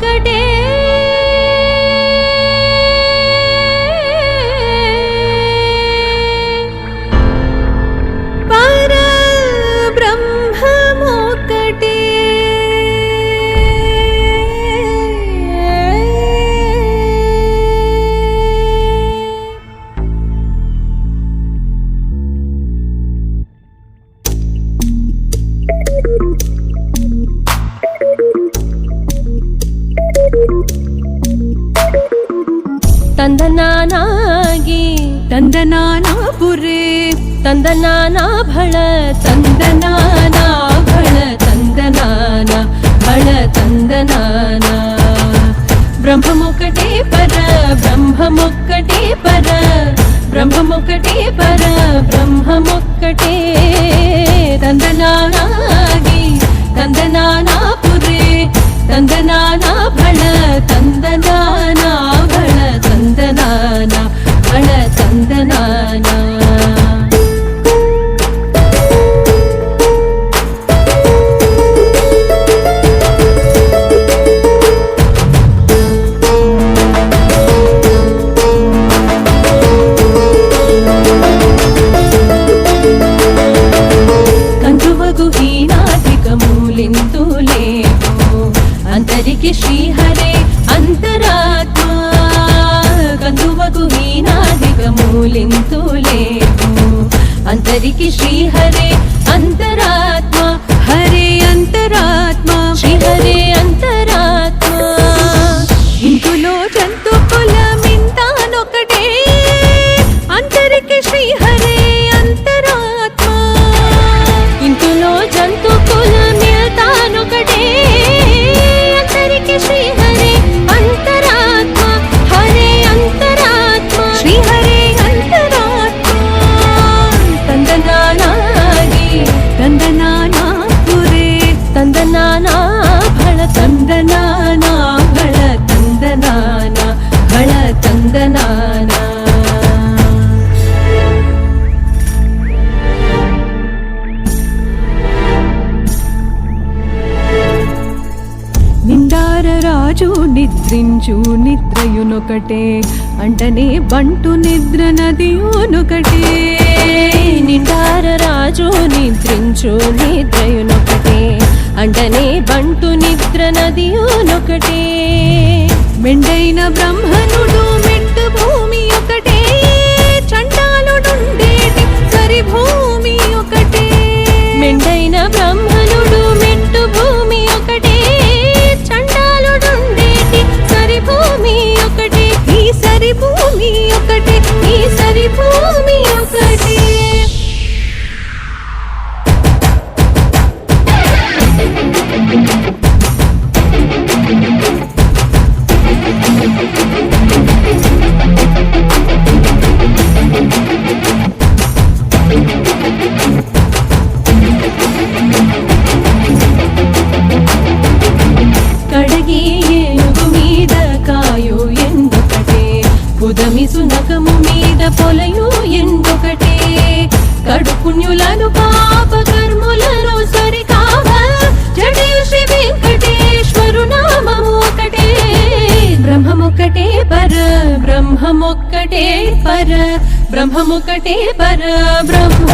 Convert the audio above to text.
బ్రహ్మమొక్కటే పరబ్రహ్మమొక్కటే ತಂದನಾನಾಗಿ ತಂದನಾನಾ ಪುರೇ ತಂದನಾನಾ ಭಳ ತಂದನಾನಾ ಭಳ ತಂದನಾನ ಭಳ ತಂದನಾನ ಬ್ರಹ್ಮಮೊಕ್ಕಟೇ ಪರ ಬ್ರಹ್ಮಮೊಕ್ಕಟೇ ಪರ ಬ್ರಹ್ಮಮೊಕ್ಕಟೇ ಪರ ಬ್ರಹ್ಮಮೊಕ್ಕಟೇ ತಂದನಾನಾಗಿ ತಂದನಾನಾ ಪುರೇ ತಂದನಾನಾ ಭಳ ತಂದನಾನಾ ಭಳ ತಂದನಾನ ಭಳ ತಂದನಾನ కందువగు హీనాధికమూలింతు లేవు అంతరికి శ్రీహరే అంతరాత్మ కందువగు హీనాధికమూలింతు లేవు అంతరికి శ్రీహరే అంతరాత్మ హరే అంతరాత్మ శ్రీహరే అంతరాత్మ ఇందులో జంతు కులమింతానొకటే అంతరికి శ్రీహరే అంతరాత్మ ఇందులో జంతు కులమితానొకటే అంతరికి శ్రీహరే అంతరాత్మ హరే అంతరాత్మ శ్రీహరే అంతరాత్మ ತಂದನಾನಾಗಿ ತಂದನಾನಾ ಪುರೇ ತಂದನಾನಾ ಭಳ ತಂದನಾನಾ ಭಳ ತಂದನಾನ ಭಳ ತಂದನಾನ నిండార రాజు నిద్రించు నిద్రయునొకటే అంటనే బంటు నిద్ర నదియునొకటే నిండార రాజు నిద్రించు నిద్రయునొకటే అంటనే బంటు నిద్ర నదియునొకటే మెండైన బ్రహ్మనుడు మెట్టు భూమి ఒకటే చండాలుడుండేటి సరి భూమి ఒకటే మెండైన బ్రహ్మనుడు మెట్టు భూమి ఒకటే చండాలుడుండేటి సరి భూమి ఒకటే ఈ సరి భూమి ఒకటే ఈ సరి భూమి ఒకటే కడగి ఏనుగు మీద కాయు ఎండొకటే పుదమి సునకము మీద పొలయు ఎండొకటే కడు పుణ్యులను పాప కర్ములను సరికావ జడయు శ్రీ వెంకటేశ్వరు నామము ఒకటే బ్రహ్మమొక్కటే పర బ్రహ్మమొక్కటే పర బ్రహ్మమొక్కటే పర బ్రహ్మ